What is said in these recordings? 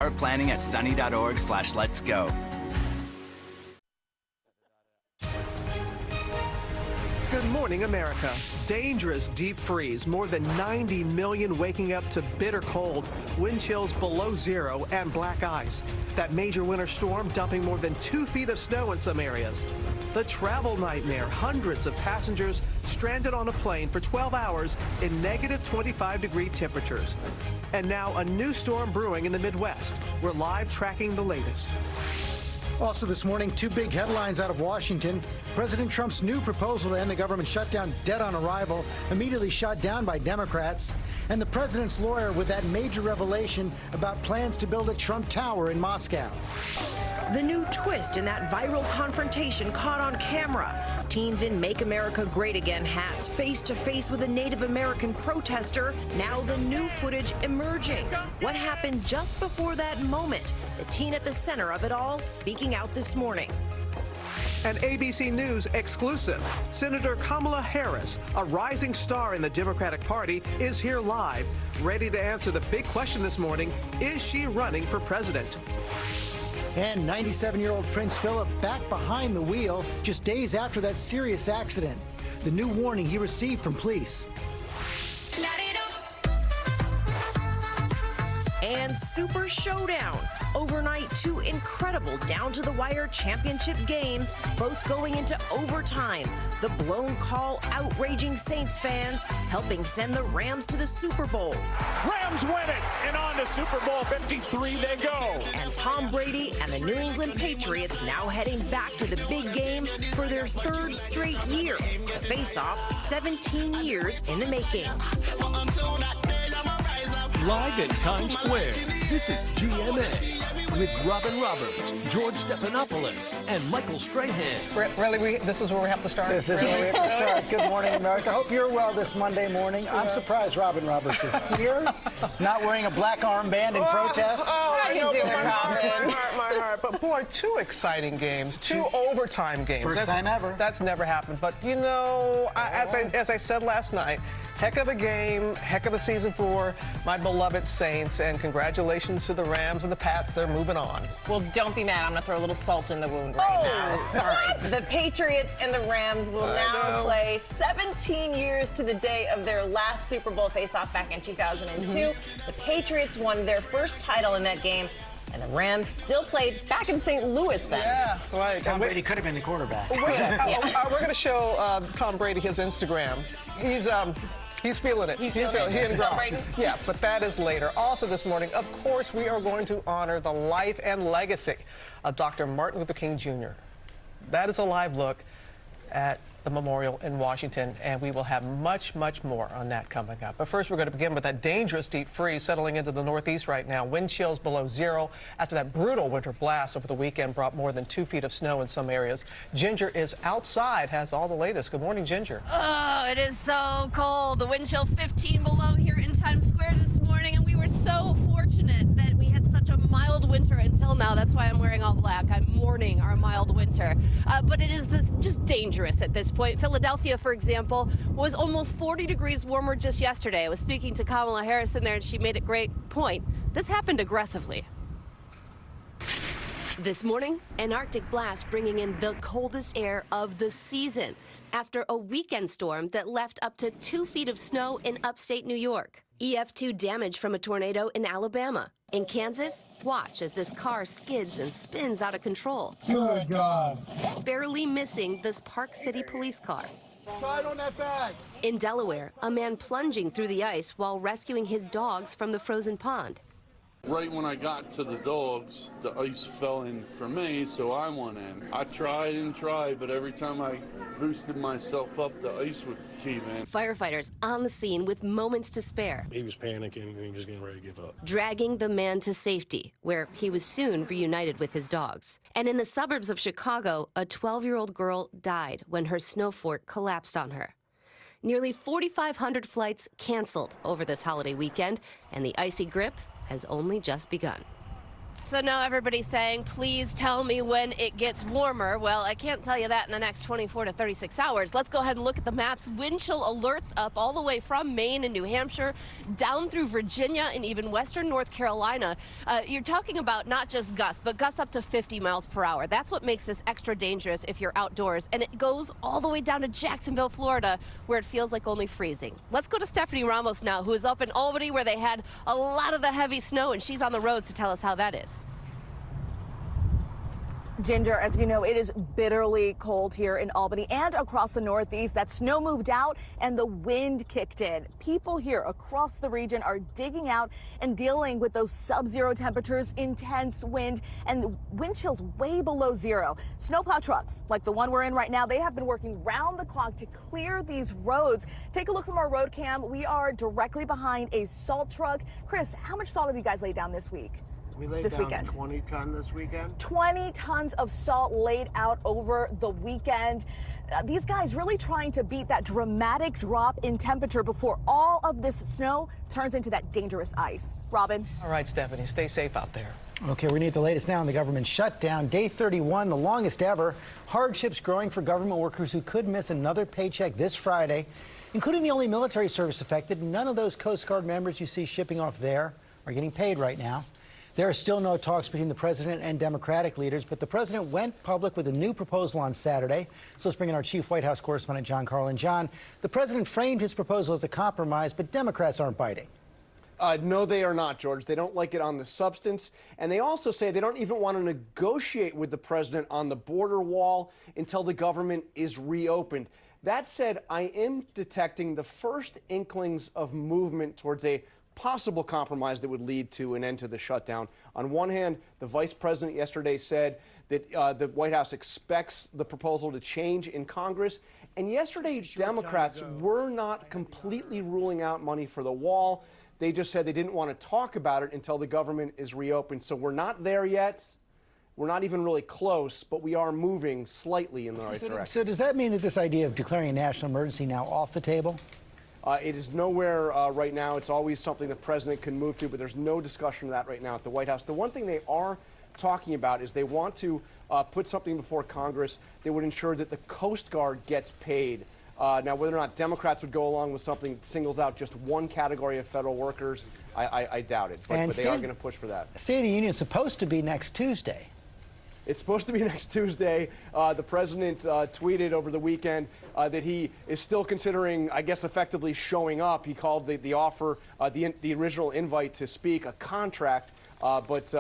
Start planning at sunny.org/letsgo. Good morning, America. Dangerous deep freeze. More than 90 million waking up to bitter cold, wind chills below zero, and black ice. That major winter storm dumping more than 2 feet of snow in some areas. The travel nightmare. Hundreds of passengers stranded on a plane for 12 hours in negative 25-degree temperatures. And now a new storm brewing in the Midwest. We're live tracking the latest. Also this morning, 2 big headlines out of Washington. President Trump's new proposal to end the government shutdown dead on arrival, immediately shot down by Democrats. And the president's lawyer with that major revelation about plans to build a Trump Tower in Moscow. The new twist in that viral confrontation caught on camera. Teens in Make America Great Again hats face to face with a Native American protester. Now the new footage emerging. What happened just before that moment? The teen at the center of it all speaking out this morning. An ABC News exclusive. Senator Kamala Harris, a rising star in the Democratic Party, is here live, ready to answer the big question this morning: is she running for president? And 97-year-old Prince Philip back behind the wheel just days after that serious accident. The new warning he received from police. And Super Showdown. Overnight, 2 incredible down-to-the-wire championship games, both going into overtime. The blown call outraging Saints fans, helping send the Rams to the Super Bowl. Rams win it, and on to Super Bowl 53 they go. And Tom Brady and the New England Patriots now heading back to the big game for their 3rd straight year. The face-off, 17 years in the making. Live in Times Square, this is GMA with Robin Roberts, George Stephanopoulos, and Michael Strahan. Really, this is where we have to start? This is where we have to start. Good morning, America. Hope you're well this Monday morning. Yeah. I'm surprised Robin Roberts is here, not wearing a black armband in protest. How you doing, Robin? My heart. But boy, 2 exciting games, 2 overtime games. First time ever. That's never happened. But you know, as I said last night, heck of a game, heck of a season for my beloved Saints, and congratulations to the Rams and the Pats. They're moving on. Well, don't be mad. I'm going to throw a little salt in the wound right now. Sorry. What? The Patriots and the Rams will now play 17 years to the day of their last Super Bowl face-off back in 2002. The Patriots won their first title in that game, and the Rams still played back in St. Louis then. Yeah, right. Tom Brady could have been the quarterback. We're going to show Tom Brady his Instagram. He's feeling it. He's feeling it. Celebrating. Yeah, but that is later. Also this morning, of course, we are going to honor the life and legacy of Dr. Martin Luther King Jr. That is a live look at the memorial in Washington, and we will have much, much more on that coming up. But first, we're going to begin with that dangerous deep freeze settling into the Northeast right now. Wind chills below zero after that brutal winter blast over the weekend brought more than 2 feet of snow in some areas. Ginger is outside, has all the latest. Good morning, Ginger. Oh, it is so cold. The wind chill 15 below here in Times Square this morning, and we were so fortunate that we had such a mild winter until now. That's why I'm wearing all black. I'm mourning our mild winter. But it is just dangerous at this point. Philadelphia, for example, was almost 40 degrees warmer just yesterday. I was speaking to Kamala Harris in there, and she made a great point. This happened aggressively. This morning, an Arctic blast bringing in the coldest air of the season after a weekend storm that left up to 2 feet of snow in upstate New York. EF2 damage from a tornado in Alabama. In Kansas, watch as this car skids and spins out of control. Good God. Barely missing this Park City police car. Slide on that bag. In Delaware, a man plunging through the ice while rescuing his dogs from the frozen pond. Right when I got to the dogs, the ice fell in for me, so I went in. I tried and tried, but every time I boosted myself up, the ice would cave in. Firefighters on the scene with moments to spare. He was panicking and he was getting ready to give up. Dragging the man to safety, where he was soon reunited with his dogs. And in the suburbs of Chicago, a 12-year-old girl died when her snow fort collapsed on her. Nearly 4,500 flights canceled over this holiday weekend, and the icy grip has only just begun. So now everybody's saying, please tell me when it gets warmer. Well, I can't tell you that in the next 24 to 36 hours. Let's go ahead and look at the maps. Wind chill alerts up all the way from Maine and New Hampshire, down through Virginia and even western North Carolina. You're talking about not just gusts, but gusts up to 50 miles per hour. That's what makes this extra dangerous if you're outdoors. And it goes all the way down to Jacksonville, Florida, where it feels like only freezing. Let's go to Stephanie Ramos now, who is up in Albany, where they had a lot of the heavy snow, and she's on the roads to tell us how that is. Ginger, as you know, it is bitterly cold here in Albany and across the Northeast. That snow moved out and the wind kicked in. People here across the region are digging out and dealing with those sub-zero temperatures, intense wind, and wind chills way below zero. Snowplow trucks, like the one we're in right now, they have been working round the clock to clear these roads. Take a look from our road cam. We are directly behind a salt truck. Chris, how much salt have you guys laid down this week? We laid down 20 ton this weekend. 20 tons of salt laid out over the weekend. These guys really trying to beat that dramatic drop in temperature before all of this snow turns into that dangerous ice. Robin? All right, Stephanie, stay safe out there. Okay, we need the latest now on the government shutdown. Day 31, the longest ever. Hardships growing for government workers who could miss another paycheck this Friday, including the only military service affected. None of those Coast Guard members you see shipping off there are getting paid right now. There are still no talks between the president and Democratic leaders, but the president went public with a new proposal on Saturday. So let's bring in our chief White House correspondent, John Carlin. John, the president framed his proposal as a compromise, but Democrats aren't biting. No, they are not, George. They don't like it on the substance. And they also say they don't even want to negotiate with the president on the border wall until the government is reopened. That said, I am detecting the first inklings of movement towards a possible compromise that would lead to an end to the shutdown. On one hand, the vice president yesterday said that the White House expects the proposal to change in Congress. And yesterday, Democrats were not completely ruling out money for the wall. They just said they didn't want to talk about it until the government is reopened. So we're not there yet. We're not even really close, but we are moving slightly in the right direction. So does that mean that this idea of declaring a national emergency now off the table? It is nowhere right now. It's always something the president can move to, but there's no discussion of that right now at the White House. The one thing they are talking about is they want to put something before Congress that would ensure that the Coast Guard gets paid. Now, whether or not Democrats would go along with something that singles out just one category of federal workers, I doubt it. But they are going to push for that. State of the Union is supposed to be next Tuesday. It's supposed to be next Tuesday. The president tweeted over the weekend that he is still considering, I guess, effectively showing up. He called the offer, the original invite to speak, a contract. But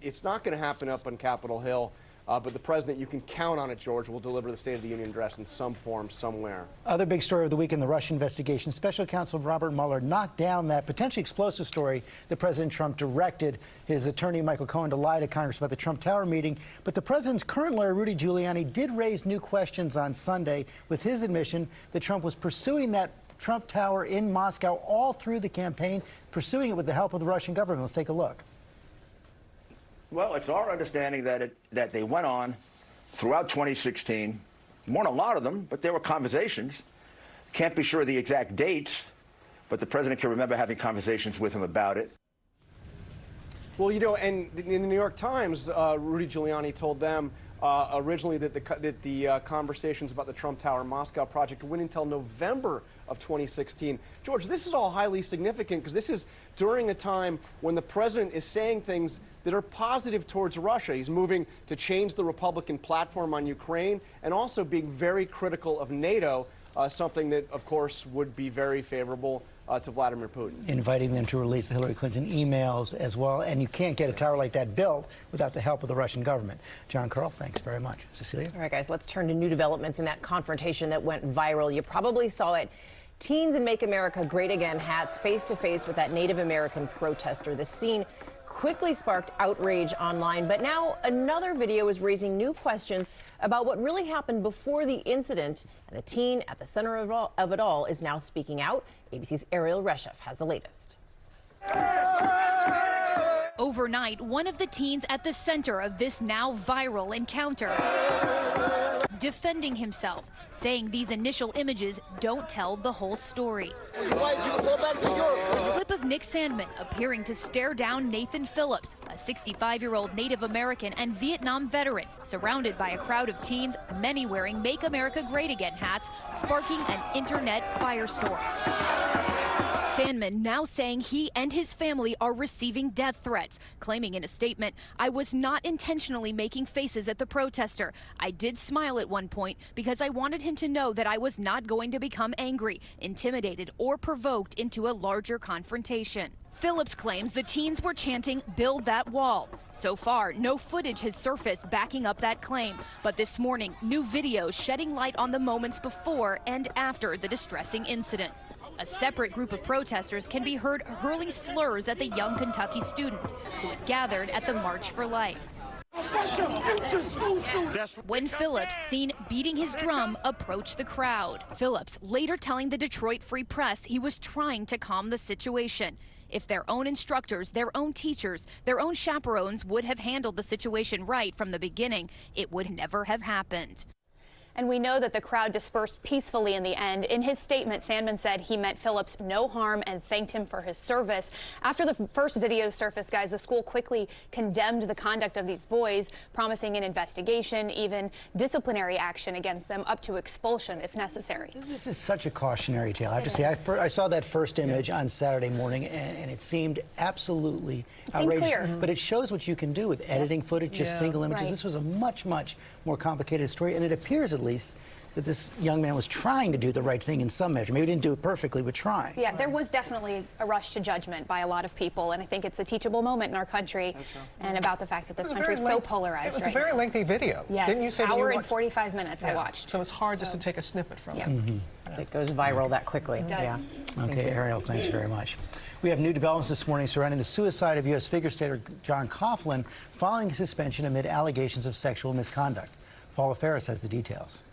it's not going to happen up on Capitol Hill. But the president, you can count on it, George, will deliver the State of the Union address in some form, somewhere. Other big story of the week in the Russia investigation. Special counsel Robert Mueller knocked down that potentially explosive story that President Trump directed his attorney, Michael Cohen, to lie to Congress about the Trump Tower meeting. But the president's current lawyer, Rudy Giuliani, did raise new questions on Sunday with his admission that Trump was pursuing that Trump Tower in Moscow all through the campaign, pursuing it with the help of the Russian government. Let's take a look. Well, it's our understanding that they went on throughout 2016. Weren't a lot of them, but there were conversations. Can't be sure of the exact dates, but the president can remember having conversations with him about it. Well, you know, and in the New York Times, Rudy Giuliani told them originally that the conversations about the Trump Tower Moscow project went until November of 2016. George, this is all highly significant because this is during a time when the president is saying things that are positive towards Russia. He's moving to change the Republican platform on Ukraine and also being very critical of NATO, something that, of course, would be very favorable to Vladimir Putin. Inviting them to release the Hillary Clinton emails as well. And you can't get a tower like that built without the help of the Russian government. John Carl, thanks very much. Cecilia? All right, guys, let's turn to new developments in that confrontation that went viral. You probably saw it. Teens in Make America Great Again hats face-to-face with that Native American protester. The scene quickly sparked outrage online, but now another video is raising new questions about what really happened before the incident, and the teen at the center of it all is now speaking out. ABC's Ariel Reshef has the latest. Overnight, one of the teens at the center of this now viral encounter defending himself, saying these initial images don't tell the whole story. A clip of Nick Sandman appearing to stare down Nathan Phillips, a 65-year-old Native American and Vietnam veteran, surrounded by a crowd of teens, many wearing Make America Great Again hats, sparking an internet firestorm. Sandman now saying he and his family are receiving death threats, claiming in a statement, "I was not intentionally making faces at the protester. I did smile at one point because I wanted him to know that I was not going to become angry, intimidated, or provoked into a larger confrontation." Phillips claims the teens were chanting, "Build that wall." So far, no footage has surfaced backing up that claim. But this morning, new videos shedding light on the moments before and after the distressing incident. A separate group of protesters can be heard hurling slurs at the young Kentucky students who had gathered at the March for Life. When Phillips, seen beating his drum, approached the crowd. Phillips later telling the Detroit Free Press he was trying to calm the situation. If their own instructors, their own teachers, their own chaperones would have handled the situation right from the beginning, it would never have happened. And we know that the crowd dispersed peacefully in the end. In his statement, Sandman said he meant Phillips no harm and thanked him for his service. After the first video surfaced, guys, the school quickly condemned the conduct of these boys, promising an investigation, even disciplinary action against them, up to expulsion if necessary. This is such a cautionary tale. I have to say, I saw that first image on Saturday morning, and it seemed absolutely outrageous. Clear. But it shows what you can do with editing footage, just single images. Right. This was a much, much more complicated story, and it appears at least that this young man was trying to do the right thing in some measure. Maybe he didn't do it perfectly, but trying. Yeah, there was definitely a rush to judgment by a lot of people, and I think it's a teachable moment in our country, and about the fact that this country is so polarized. It was a very lengthy video. Yes, Didn't you say hour and 45 minutes I watched. So it's hard just to take a snippet from it. It goes viral that quickly. It does. Yeah. Okay, Ariel, thanks very much. We have new developments this morning surrounding the suicide of U.S. figure skater John Coughlin following suspension amid allegations of sexual misconduct. Paula Ferris has the details.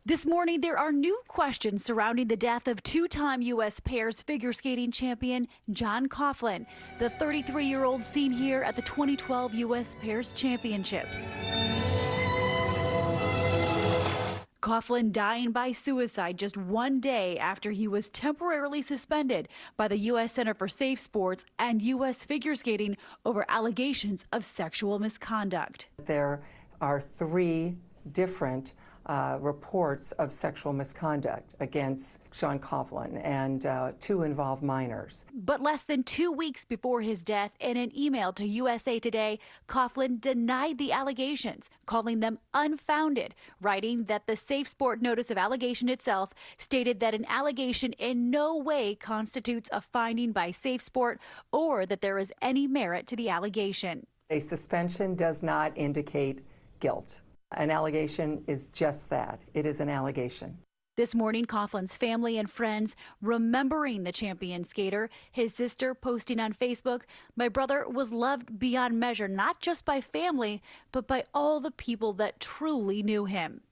This morning, there are new questions surrounding the death of two-time U.S. pairs figure skating champion John Coughlin, the 33-year-old seen here at the 2012 U.S. Pairs Championships. Coughlin dying by suicide just one day after he was temporarily suspended by the U.S. Center for Safe Sports and U.S. Figure Skating over allegations of sexual misconduct. There are 3 different reports of sexual misconduct against John Coughlin, and 2 involve minors. But less than 2 weeks before his death, in an email to USA Today, Coughlin denied the allegations, calling them unfounded, writing that the Safe Sport notice of allegation itself stated that an allegation in no way constitutes a finding by Safe Sport or that there is any merit to the allegation. A suspension does not indicate guilt. An allegation is just that. It is an allegation. This morning, Coughlin's family and friends remembering the champion skater, his sister posting on Facebook, "My brother was loved beyond measure, not just by family, but by all the people that truly knew him."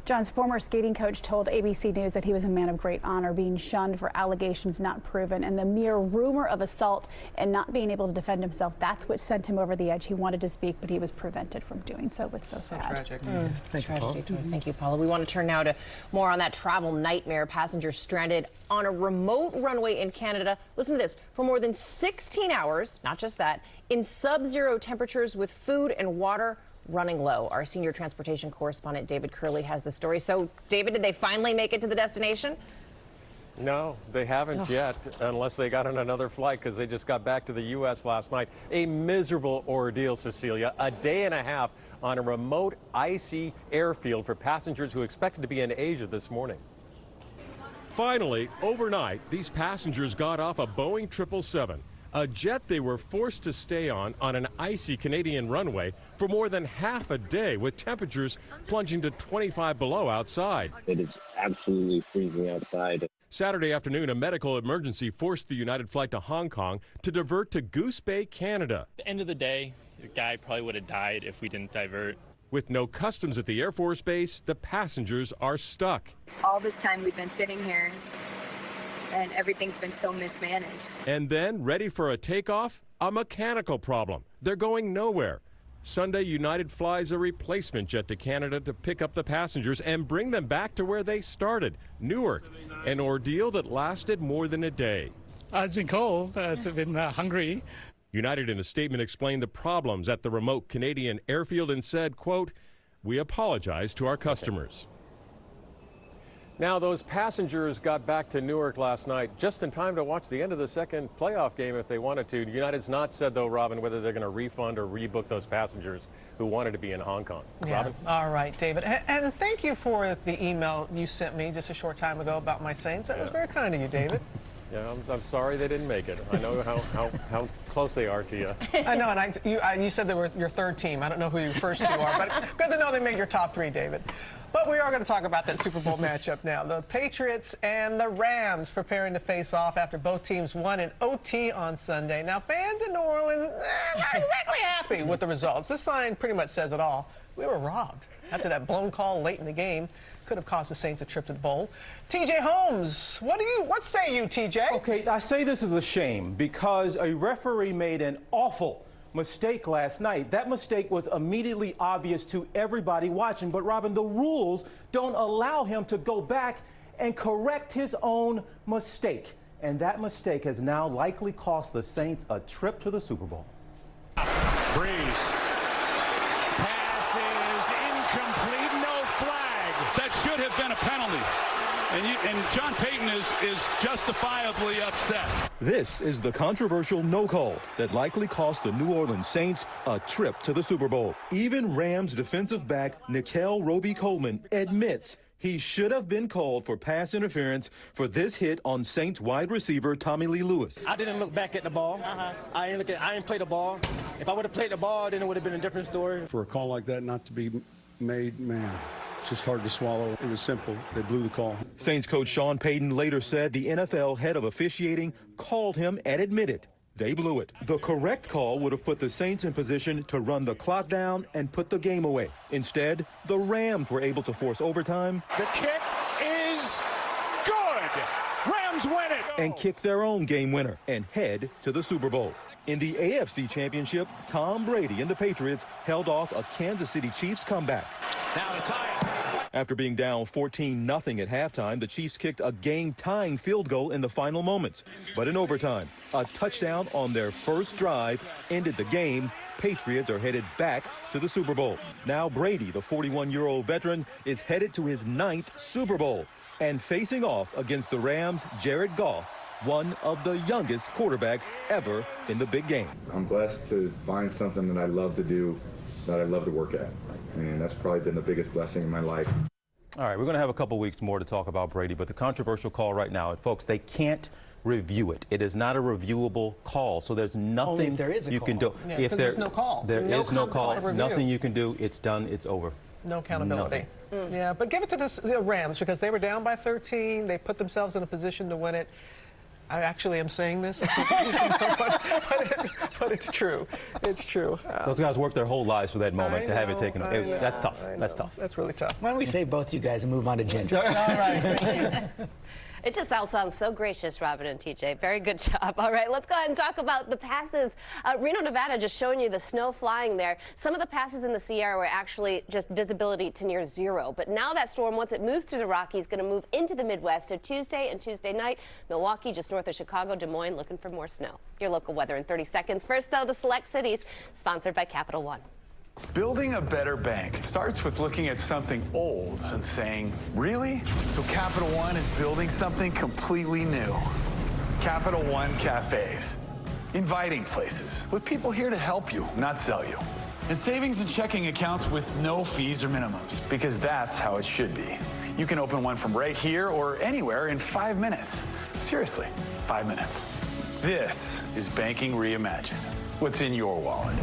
John's former skating coach told ABC News that he was a man of great honor, being shunned for allegations not proven, and the mere rumor of assault and not being able to defend himself, that's what sent him over the edge. He wanted to speak, but he was prevented from doing so. It's so sad. Tragic. Thank you, Paula. Thank you, Paula. We want to turn now to more on that travel nightmare. Passengers stranded on a remote runway in Canada. Listen to this. For more than 16 hours, not just that, in sub-zero temperatures with food and water running low. Our senior transportation correspondent David Curley has the story. So, David, did they finally make it to the destination? No, they haven't yet, unless they got on another flight, because they just got back to the U.S. last night. A miserable ordeal, Cecilia. A day and a half on a remote, icy airfield for passengers who expected to be in Asia this morning. Finally, overnight, these passengers got off a Boeing 777. A jet they were forced to stay on an icy Canadian runway for more than half a day, with temperatures plunging to 25 below outside. It is absolutely freezing outside. Saturday afternoon, a medical emergency forced the United flight to Hong Kong to divert to Goose Bay, Canada. At the end of the day, the guy probably would have died if we didn't divert. With no customs at the Air Force Base, the passengers are stuck. All this time we've been sitting here and everything's been so mismanaged. And then, ready for a takeoff? A mechanical problem. They're going nowhere. Sunday, United flies a replacement jet to Canada to pick up the passengers and bring them back to where they started, Newark. An ordeal that lasted more than a day. It's been cold. It's been hungry. United, in a statement, explained the problems at the remote Canadian airfield and said, quote, "We apologize to our customers." Now, those passengers got back to Newark last night just in time to watch the end of the second playoff game if they wanted to. United's not said, though, Robin, whether they're going to refund or rebook those passengers who wanted to be in Hong Kong. Yeah. Robin? All right, David. And thank you for the email you sent me just a short time ago about my Saints. That was very kind of you, David. Yeah, I'm sorry they didn't make it. I know how close they are to you. I know, and you said they were your third team. I don't know who your first two are, but good to know they made your top three, David. But we are going to talk about that Super Bowl matchup now. The Patriots and the Rams preparing to face off after both teams won in OT on Sunday. Now, fans in New Orleans not exactly happy with the results. This sign pretty much says it all. We were robbed after that blown call late in the game. Could have cost the Saints a trip to the bowl. TJ Holmes, what say you, TJ? Okay, I say this is a shame because a referee made an awful mistake last night. That mistake was immediately obvious to everybody watching, but Robin, the rules don't allow him to go back and correct his own mistake. And that mistake has now likely cost the Saints a trip to the Super Bowl. Breeze. Pass is incomplete, no flag. That should have been a penalty. And John Payton is justifiably upset. This is the controversial no call that likely cost the New Orleans Saints a trip to the Super Bowl. Even Rams defensive back Nickell Robey-Coleman admits he should have been called for pass interference for this hit on Saints wide receiver Tommy Lee Lewis. I didn't look back at the ball. I didn't play the ball. If I would have played the ball, then it would have been a different story. For a call like that not to be made, man, it's just hard to swallow. It was simple. They blew the call. Saints coach Sean Payton later said the NFL head of officiating called him and admitted they blew it. The correct call would have put the Saints in position to run the clock down and put the game away. Instead, the Rams were able to force overtime. The kick is good. Rams win it. And kick their own game winner and head to the Super Bowl. In the AFC Championship, Tom Brady and the Patriots held off a Kansas City Chiefs comeback. Now to tie it. After being down 14-0 at halftime, the Chiefs kicked a game-tying field goal in the final moments. But in overtime, a touchdown on their first drive ended the game. Patriots are headed back to the Super Bowl. Now Brady, the 41-year-old veteran, is headed to his 9th Super Bowl and facing off against the Rams' Jared Goff, one of the youngest quarterbacks ever in the big game. I'm blessed to find something that I love to do, that I love to work at. And that's probably been the biggest blessing in my life. All right, we're going to have a couple weeks more to talk about Brady, but the controversial call right now, and folks, they can't review it. It is not a reviewable call, so there's nothing you can do. Yeah, if there's no call. There is no call. Nothing you can do. It's done. It's over. No accountability. Yeah, but give it to the Rams because they were down by 13. They put themselves in a position to win it. I actually am saying this, but it's true. It's true. Those guys worked their whole lives for that moment to have it taken. That's tough. That's tough. That's really tough. Why don't we save both you guys and move on to Ginger? All right. It just all sounds so gracious, Robin and TJ. Very good job. All right, let's go ahead and talk about the passes. Reno, Nevada, just showing you the snow flying there. Some of the passes in the Sierra were actually just visibility to near zero. But now that storm, once it moves through the Rockies, going to move into the Midwest. So Tuesday and Tuesday night, Milwaukee, just north of Chicago, Des Moines, looking for more snow. Your local weather in 30 seconds. First, though, the Select Cities, sponsored by Capital One. Building a better bank starts with looking at something old and saying, really? So Capital One is building something completely new. Capital One Cafes. Inviting places with people here to help you, not sell you. And savings and checking accounts with no fees or minimums, because that's how it should be. You can open one from right here or anywhere in 5 minutes. Seriously, 5 minutes. This is Banking Reimagined. What's in your wallet?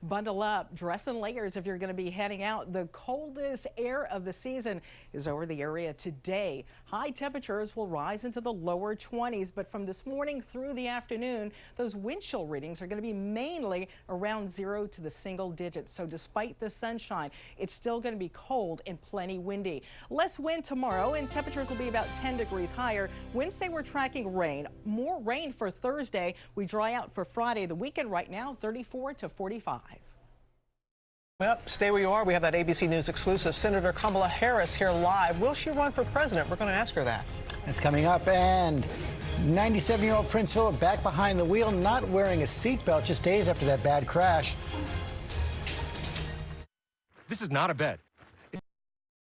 Bundle up, dress in layers if you're going to be heading out. The coldest air of the season is over the area today. High High temperatures will rise into the lower 20s, but from this morning through the afternoon, those wind chill readings are going to be mainly around 0 to the single digits. So despite the sunshine, it's still going to be cold and plenty windy. Less wind tomorrow, and temperatures will be about 10 degrees higher. Wednesday, we're tracking rain. More rain for Thursday. We dry out for Friday. The weekend right now, 34 to 45. Well, stay where you are. We have that ABC News exclusive. Senator Kamala Harris here live. Will she run for president? We're going to ask her that. It's coming up. And 97-year-old Prince Philip back behind the wheel, not wearing a seatbelt just days after that bad crash. This is not a bet.